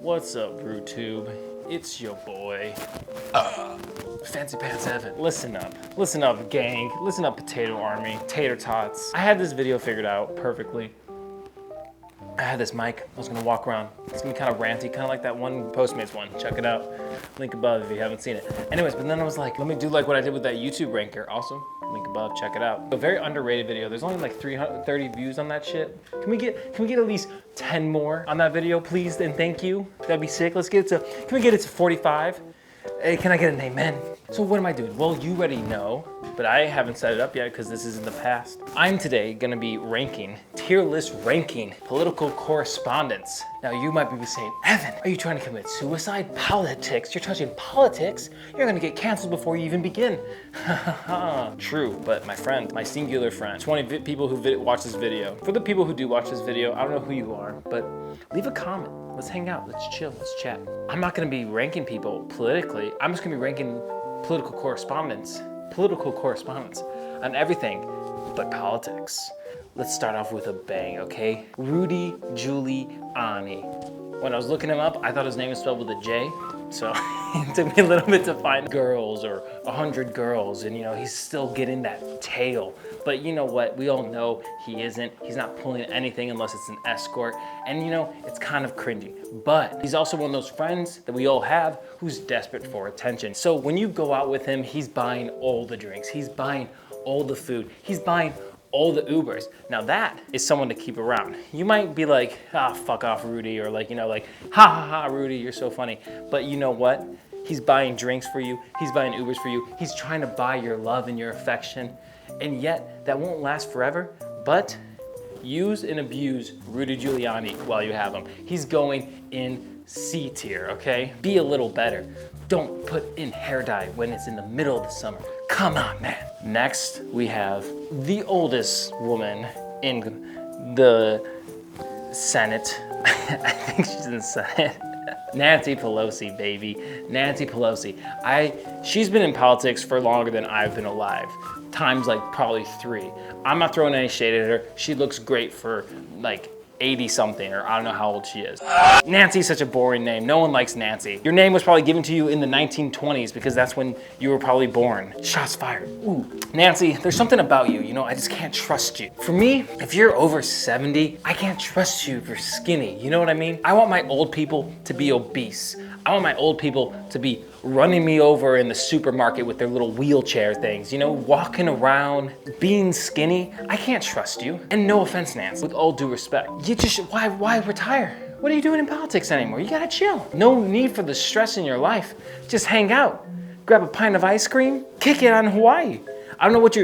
What's up, RooTube? It's your boy, Fancy Pants Evan. Listen up, gang. Listen up, Potato Army, Tater Tots. I had this video figured out perfectly. I had this mic. I was gonna walk around. It's gonna be kind of ranty, kind of like that one Postmates one. Check it out. Link above if you haven't seen it. Anyways, but then I was like, let me do like what I did with that YouTube ranker. Also, link above. Check it out. A very underrated video. There's only like 330 views on that shit. Can we get at least 10 more on that video, please? And thank you. That'd be sick. Let's get it to. Can we get it to 45? Hey, can I get an amen? So what am I doing? Well, you already know, but I haven't set it up yet because this is in the past. I'm today gonna be tier list ranking political correspondents. Now you might be saying, Evan, are you trying to commit suicide? Politics? You're touching politics? You're gonna get canceled before you even begin. True, but my friend, my singular friend, 20 people who watch this video. For the people who do watch this video, I don't know who you are, but leave a comment. Let's hang out, let's chill, let's chat. I'm not gonna be ranking people politically. I'm just gonna be ranking political correspondents on everything but politics. Let's start off with a bang, okay? Rudy Giuliani. When I was looking him up, I thought his name was spelled with a J, so it took me a little bit to find girls or 100 girls, and you know, he's still getting that tail. But you know what, we all know he isn't. He's not pulling anything unless it's an escort, and you know, it's kind of cringy. But he's also one of those friends that we all have who's desperate for attention. So when you go out with him, he's buying all the drinks, he's buying all the food, he's buying all the Ubers. Now that is someone to keep around. You might be like, fuck off, Rudy, or like, you know, like, ha, Rudy, you're so funny. But you know what? He's buying drinks for you. He's buying Ubers for you. He's trying to buy your love and your affection. And yet that won't last forever, but use and abuse Rudy Giuliani while you have him. He's going in C tier, okay? Be a little better. Don't put in hair dye when it's in the middle of the summer. Come on, man. Next, we have the oldest woman in the Senate. I think she's in the Senate. Nancy Pelosi, baby. Nancy Pelosi. She's been in politics for longer than I've been alive. Times like probably 3. I'm not throwing any shade at her. She looks great for like 80 something, or I don't know how old she is. Nancy's such a boring name. No one likes Nancy. Your name was probably given to you in the 1920s because that's when you were probably born. Shots fired. Ooh, Nancy, there's something about you, you know, I just can't trust you. For me, if you're over 70, I can't trust you if you're skinny. You know what I mean? I want my old people to be obese. I want my old people to be running me over in the supermarket with their little wheelchair things, you know, walking around, being skinny. I can't trust you. And no offense, Nancy, with all due respect. Why retire? What are you doing in politics anymore? You gotta chill. No need for the stress in your life. Just hang out, grab a pint of ice cream, kick it on Hawaii. I don't know what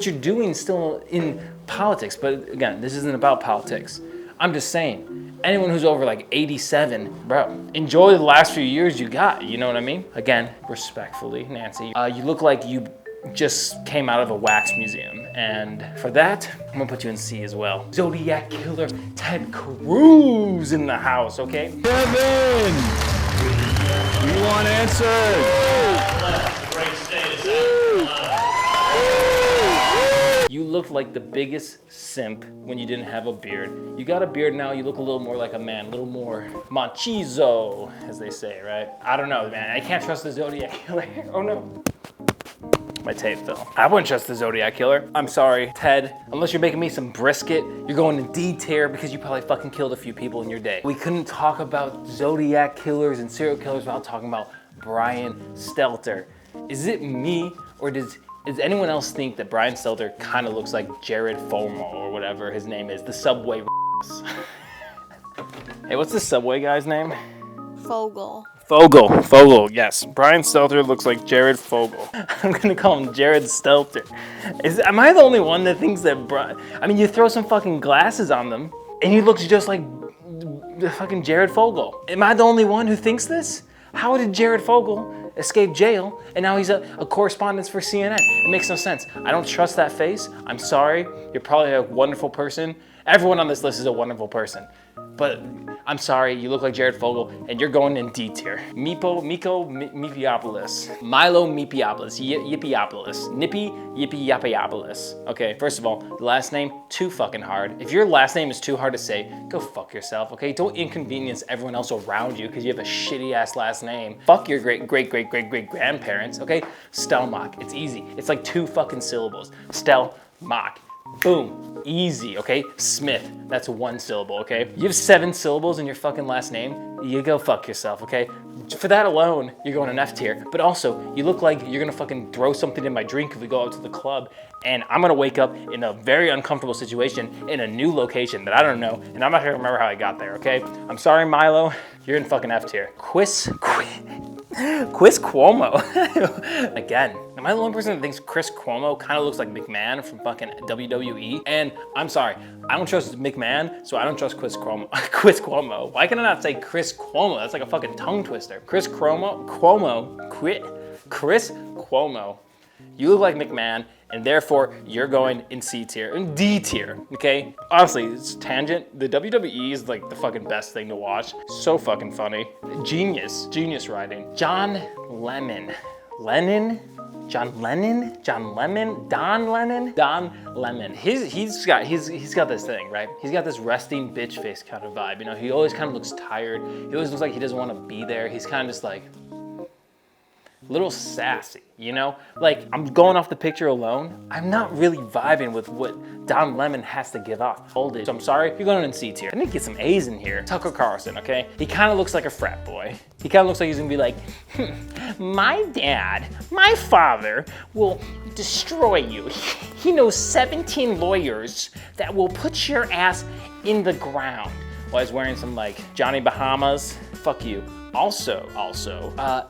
you're doing still in politics, but again, this isn't about politics. I'm just saying, anyone who's over like 87, bro, enjoy the last few years you got, you know what I mean? Again, respectfully, Nancy, you look like you just came out of a wax museum. And for that, I'm gonna put you in C as well. Zodiac Killer Ted Cruz in the house, okay? Kevin! You want answers? You looked like the biggest simp when you didn't have a beard. You got a beard now, you look a little more like a man, a little more machizo, as they say, right? I don't know, man. I can't trust the Zodiac Killer. Oh no. My tape fell. I wouldn't trust the Zodiac Killer. I'm sorry, Ted. Unless you're making me some brisket, you're going to D tier because you probably fucking killed a few people in your day. We couldn't talk about Zodiac Killers and serial killers without talking about Brian Stelter. Is it me, or does anyone else think that Brian Stelter kind of looks like Jared Fomo or whatever his name is, the Subway Hey, what's the Subway guy's name? Fogel, yes. Brian Stelter looks like Jared Fogel. I'm gonna call him Jared Stelter. Am I the only one that thinks that Brian, I mean, you throw some fucking glasses on them and he looks just like the fucking Jared Fogel. Am I the only one who thinks this? How did Jared Fogel escape jail and now he's a correspondent for CNN? It makes no sense. I don't trust that face. I'm sorry. You're probably a wonderful person. Everyone on this list is a wonderful person. but I'm sorry, you look like Jared Fogle, and you're going in D tier. Milo Yiannopoulos. Milo Yiannopoulos. Nippy Yiannopoulos. Okay, first of all, the last name, too fucking hard. If your last name is too hard to say, go fuck yourself, okay? Don't inconvenience everyone else around you because you have a shitty ass last name. Fuck your great grandparents, okay? Stelmach, it's easy. It's like 2 fucking syllables. Stelmach. Boom, easy, okay? Smith, that's 1 syllable, okay? You have 7 syllables in your fucking last name, you go fuck yourself, okay? For that alone, you're going an F tier. But also, you look like you're gonna fucking throw something in my drink if we go out to the club, and I'm gonna wake up in a very uncomfortable situation in a new location that I don't know, and I'm not gonna remember how I got there, okay? I'm sorry, Milo, you're in fucking F tier. Chris Cuomo. Again, am I the only person that thinks Chris Cuomo kind of looks like McMahon from fucking WWE? And I'm sorry, I don't trust McMahon, so I don't trust Chris Cuomo. Chris Cuomo. Why can I not say Chris Cuomo? That's like a fucking tongue twister. Chris Cuomo. You look like McMahon, and therefore you're going in C tier, in D tier, okay? Honestly, it's tangent. The WWE is like the fucking best thing to watch. So fucking funny. Genius writing. Don Lemon. He's got this thing, right? He's got this resting bitch face kind of vibe. You know, he always kind of looks tired. He always looks like he doesn't want to be there. He's kind of just like, little sassy, you know? Like, I'm going off the picture alone. I'm not really vibing with what Don Lemon has to give off. Hold it. So I'm sorry, you're going in C tier. I need to get some A's in here. Tucker Carlson, okay? He kind of looks like a frat boy. He kind of looks like he's gonna be like, my father will destroy you. He knows 17 lawyers that will put your ass in the ground. While he's wearing some like Johnny Bahamas. Fuck you. Also,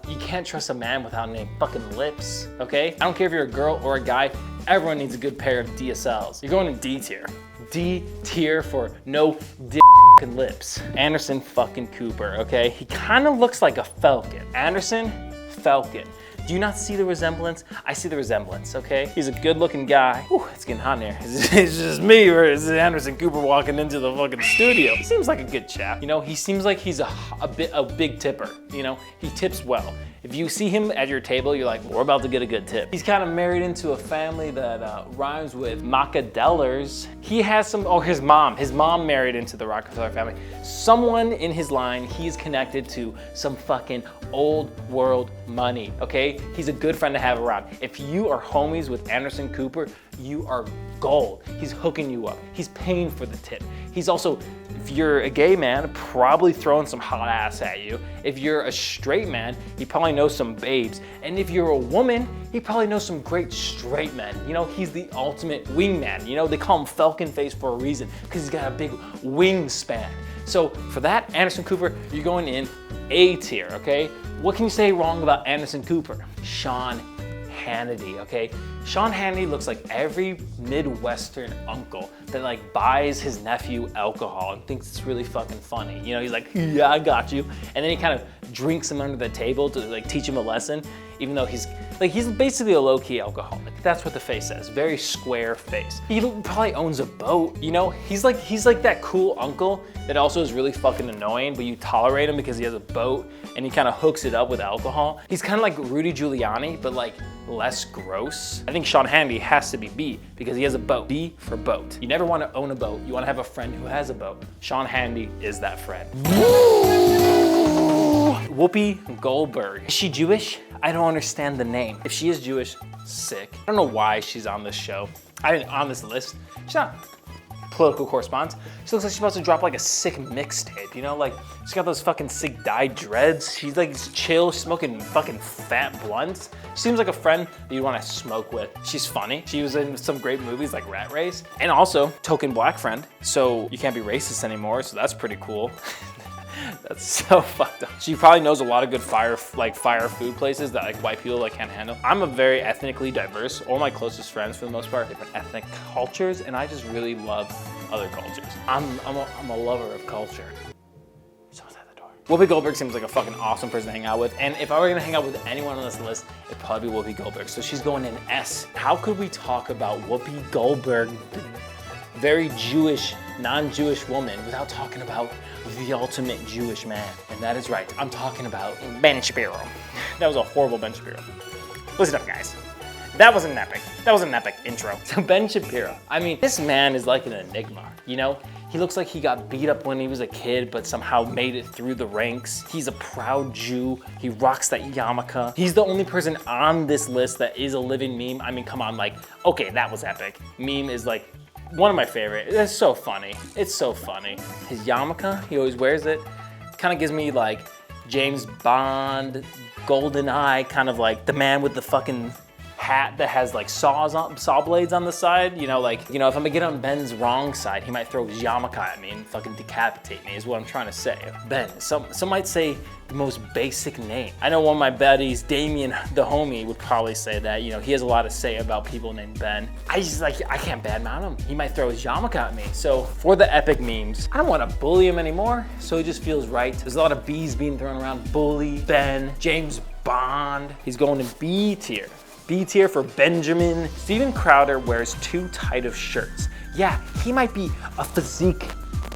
you can't trust a man without any fucking lips, okay? I don't care if you're a girl or a guy, everyone needs a good pair of DSLs. You're going in D tier. D tier for no dick fucking lips. Anderson fucking Cooper, okay? He kind of looks like a Falcon. Anderson, Falcon. Do you not see the resemblance? I see the resemblance, okay? He's a good-looking guy. Whew, it's getting hot in here. Is it just me, or is it Anderson Cooper walking into the fucking studio? He seems like a good chap. You know, he seems like he's a big tipper. You know, he tips well. If you see him at your table, you're like, we're about to get a good tip. He's kind of married into a family that rhymes with Macadellers. He has his mom married into the Rockefeller family. Someone in his line, he's connected to some fucking old world money, okay? He's a good friend to have around. If you are homies with Anderson Cooper, you are gold. He's hooking you up. He's paying for the tip. He's also, if you're a gay man, probably throwing some hot ass at you. If you're a straight man, he probably knows some babes. And if you're a woman, he probably knows some great straight men. You know, he's the ultimate wingman. You know, they call him Falcon Face for a reason, because he's got a big wingspan. So for that, Anderson Cooper, you're going in A tier, okay? What can you say wrong about Anderson Cooper? Sean Hannity, okay? Sean Hannity looks like every Midwestern uncle that like buys his nephew alcohol and thinks it's really fucking funny. You know, he's like, yeah, I got you. And then he kind of drinks him under the table to like teach him a lesson, even though he's basically a low-key alcoholic. That's what the face says, very square face. He probably owns a boat, you know? He's like that cool uncle that also is really fucking annoying, but you tolerate him because he has a boat and he kind of hooks it up with alcohol. He's kind of like Rudy Giuliani, but like less gross. I think Sean Hannity has to be B because he has a boat. B for boat. You never want to own a boat. You want to have a friend who has a boat. Sean Hannity is that friend. Whoopi Goldberg. Is she Jewish? I don't understand the name. If she is Jewish, sick. I don't know why she's on this show. On this list. She's not political correspondent. She looks like she's about to drop like a sick mixtape, you know? Like, she's got those fucking sick dyed dreads. She's like chill, smoking fucking fat blunts. She seems like a friend that you'd want to smoke with. She's funny. She was in some great movies like Rat Race. And also, token black friend. So you can't be racist anymore, so that's pretty cool. That's so fucked up. She probably knows a lot of good fire food places that like white people like can't handle. I'm a very ethnically diverse. All my closest friends, for the most part, are different ethnic cultures, and I just really love other cultures. I'm a lover of culture. Someone's at the door. Whoopi Goldberg seems like a fucking awesome person to hang out with, and if I were gonna hang out with anyone on this list, it'd probably be Whoopi Goldberg. So she's going in S. How could we talk about Whoopi Goldberg, very Jewish non-Jewish woman without talking about the ultimate Jewish man. And that is right, I'm talking about Ben Shapiro. That was a horrible Ben Shapiro. Listen up, guys. That was an epic intro. So Ben Shapiro, I mean, this man is like an enigma, you know? He looks like he got beat up when he was a kid, but somehow made it through the ranks. He's a proud Jew. He rocks that yarmulke. He's the only person on this list that is a living meme. I mean, come on, like, okay, that was epic. Meme is like one of my favorite. It's so funny. It's so funny. His yarmulke, he always wears it. Kind of gives me like James Bond, GoldenEye, kind of like the man with the fucking hat that has like saw blades on the side. You know, like, you know, if I'm gonna get on Ben's wrong side, he might throw his yarmulke at me and fucking decapitate me, is what I'm trying to say. Ben, some might say the most basic name. I know one of my buddies, Damien the homie, would probably say that, you know, he has a lot to say about people named Ben. I can't badmouth him. He might throw his yarmulke at me. So for the epic memes, I don't want to bully him anymore, so it just feels right. There's a lot of B's being thrown around. Bully, Ben, James Bond. He's going in B tier. B tier for Benjamin. Steven Crowder wears too tight of shirts. Yeah, he might be a physique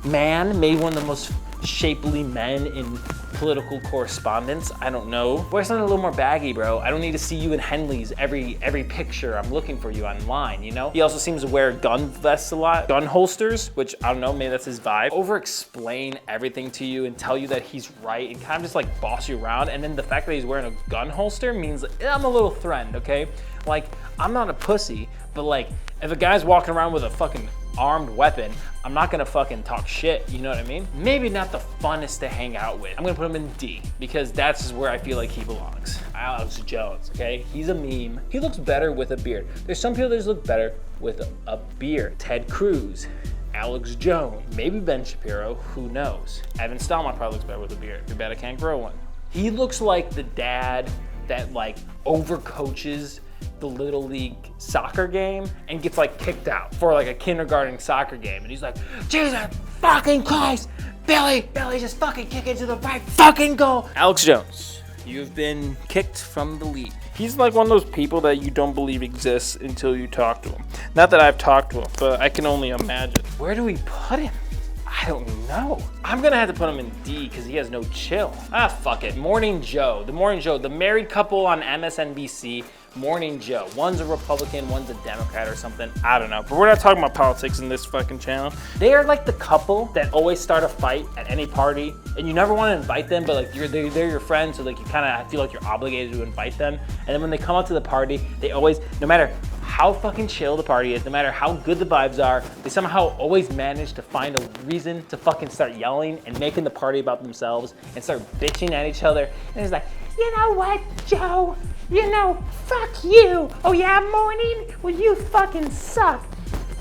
man, maybe one of the most shapely men in political correspondence. I don't know. Wear something a little more baggy, bro. I don't need to see you in Henley's every picture. I'm looking for you online, you know? He also seems to wear gun vests a lot, gun holsters, which I don't know, maybe that's his vibe. Over-explain everything to you and tell you that he's right and kind of just like boss you around. And then the fact that he's wearing a gun holster means I'm a little threatened, okay? Like, I'm not a pussy, but like, if a guy's walking around with a fucking armed weapon, I'm not gonna fucking talk shit, you know what I mean? Maybe not the funnest to hang out with. I'm gonna put him in D, because that's just where I feel like he belongs. Alex Jones, okay? He's a meme. He looks better with a beard. There's some people that just look better with a beard. Ted Cruz, Alex Jones, maybe Ben Shapiro, who knows? Evan Stallman probably looks better with a beard. Too bad I can't grow one. He looks like the dad that like overcoaches the Little League soccer game and gets like kicked out for like a kindergarten soccer game. And he's like, Jesus fucking Christ, Billy just fucking kick into the right fucking goal. Alex Jones, you've been kicked from the league. He's like one of those people that you don't believe exists until you talk to him. Not that I've talked to him, but I can only imagine. Where do we put him? I don't know. I'm gonna have to put him in D because he has no chill. Ah, fuck it. Morning Joe. The Morning Joe. The married couple on MSNBC. Morning Joe. One's a Republican, one's a Democrat or something. I don't know. But we're not talking about politics in this fucking channel. They are like the couple that always start a fight at any party, and you never want to invite them, but like they're your friends, so like you kind of feel like you're obligated to invite them. And then when they come out to the party, they always, no matter how fucking chill the party is, no matter how good the vibes are, they somehow always manage to find a reason to fucking start yelling and making the party about themselves and start bitching at each other. And it's like, you know what, Joe? You know, fuck you. Oh yeah, Morning? Well, you fucking suck.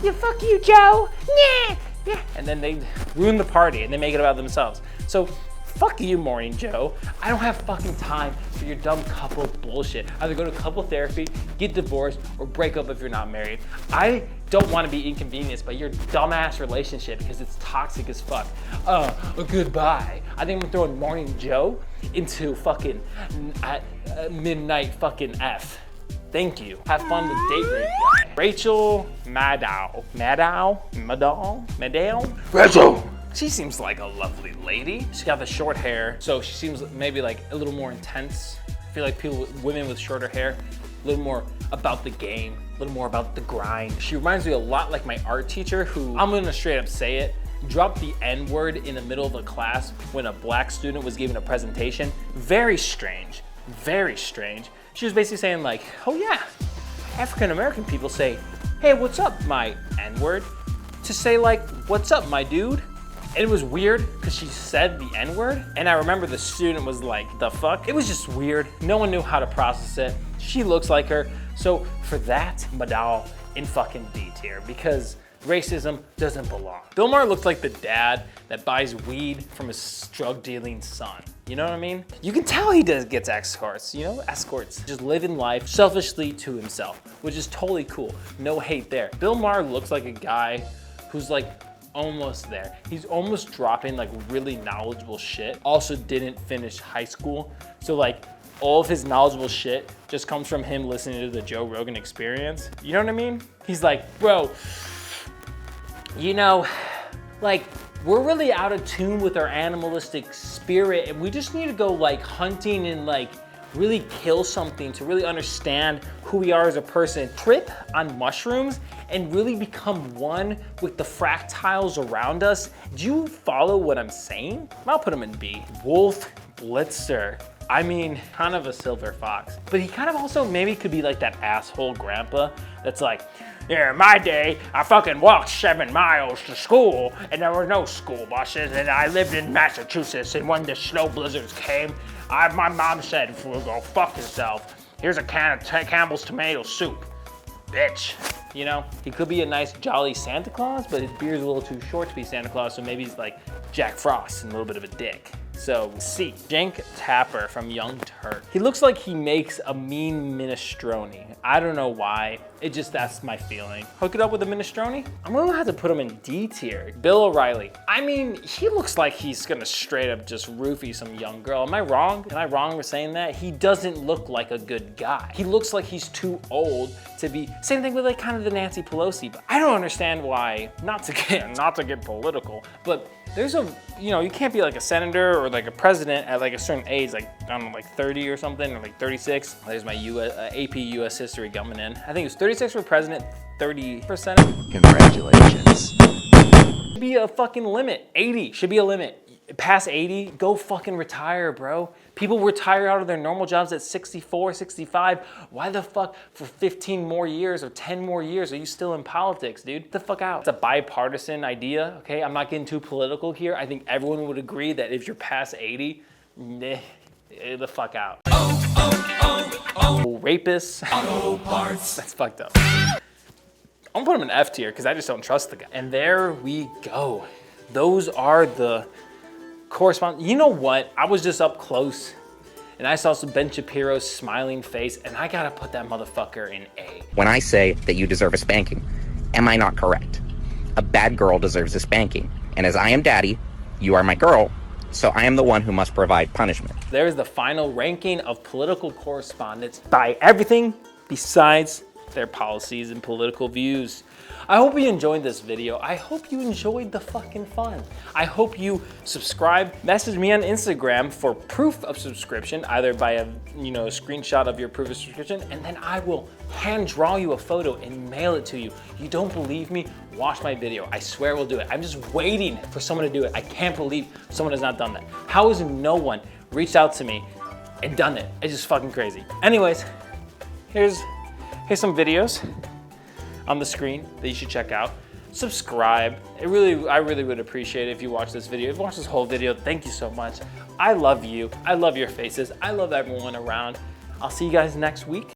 Fuck you, Joe. Nah. Yeah. And then they ruin the party and they make it about themselves. So fuck you, Morning Joe. I don't have fucking time for your dumb couple bullshit. Either go to couple therapy, get divorced, or break up if you're not married. I don't want to be inconvenienced by your dumbass relationship because it's toxic as fuck. Goodbye. I think I'm throwing Morning Joe into fucking midnight fucking F. Thank you. Have fun with date rape guy. Rachel Maddow. Rachel! She seems like a lovely lady. She's got the short hair, so she seems maybe like a little more intense. I feel like women with shorter hair, a little more about the game, a little more about the grind. She reminds me a lot like my art teacher who, I'm gonna straight up say it, dropped the N-word in the middle of a class when a black student was giving a presentation. Very strange, very strange. She was basically saying like, oh yeah, African-American people say, hey, what's up, my N-word? To say like, what's up, my dude? And it was weird because she said the N-word. And I remember the student was like, the fuck? It was just weird. No one knew how to process it. She looks like her. So for that, Maddow in fucking D tier because racism doesn't belong. Bill Maher looks like the dad that buys weed from his drug dealing son. You know what I mean? You can tell he gets escorts, you know? Escorts. Just living life selfishly to himself, which is totally cool. No hate there. Bill Maher looks like a guy who's like almost there. He's almost dropping like really knowledgeable shit. Also didn't finish high school. So like all of his knowledgeable shit just comes from him listening to the Joe Rogan Experience. You know what I mean? He's like, bro, you know, Like, we're really out of tune with our animalistic spirit, and we just need to go like hunting and like really kill something to really understand who we are as a person. Trip on mushrooms and really become one with the fractals around us. Do you follow what I'm saying? I'll put him in B. Wolf Blitzer. I mean, kind of a silver fox, but he kind of also maybe could be like that asshole grandpa that's like, yeah, in my day, I fucking walked 7 miles to school and there were no school buses, and I lived in Massachusetts, and when the snow blizzards came, my mom said, go fuck yourself. Here's a can of Campbell's tomato soup, bitch. You know, he could be a nice jolly Santa Claus, but his beard's a little too short to be Santa Claus, so maybe he's like Jack Frost and a little bit of a dick. So C, Jenk Tapper from Young Turk. He looks like he makes a mean minestrone. I don't know why, that's my feeling. Hook it up with a minestrone? I'm gonna have to put him in D tier. Bill O'Reilly. I mean, he looks like he's gonna straight up just roofie some young girl. Am I wrong? Am I wrong for saying that? He doesn't look like a good guy. He looks like he's too old to be, same thing with like kind of the Nancy Pelosi, but I don't understand why, not to get political, but there's you can't be like a senator or like a president at like a certain age, like, I don't know, like 30 or something, or like 36. There's my AP US history coming in. I think it was 36 for president, 30 for senate. Congratulations. Should be a fucking limit. 80 should be a limit. Past 80, go fucking retire, bro. People retire out of their normal jobs at 64, 65. Why the fuck for 15 more years or 10 more years are you still in politics, dude? Get the fuck out. It's a bipartisan idea, okay? I'm not getting too political here. I think everyone would agree that if you're past 80, the fuck out. Rapists. Auto parts. That's fucked up. I'm gonna put him in F tier because I just don't trust the guy. And there we go. Those are the correspondents. You know what? I was just up close and I saw some Ben Shapiro's smiling face, and I gotta put that motherfucker in A. When I say that you deserve a spanking, am I not correct? A bad girl deserves a spanking. And as I am daddy, you are my girl, so I am the one who must provide punishment. There's the final ranking of political correspondents by everything besides their policies and political views. I hope you enjoyed this video. I hope you enjoyed the fucking fun. I hope you subscribe. Message me on Instagram for proof of subscription, either by a screenshot of your proof of subscription, and then I will hand draw you a photo and mail it to you. You don't believe me? Watch my video. I swear we'll do it. I'm just waiting for someone to do it. I can't believe someone has not done that. How has no one reached out to me and done it? It's just fucking crazy. Anyways, here's some videos on the screen that you should check out. Subscribe. I really would appreciate it if you watch this video. If you watch this whole video, thank you so much. I love you. I love your faces. I love everyone around. I'll see you guys next week.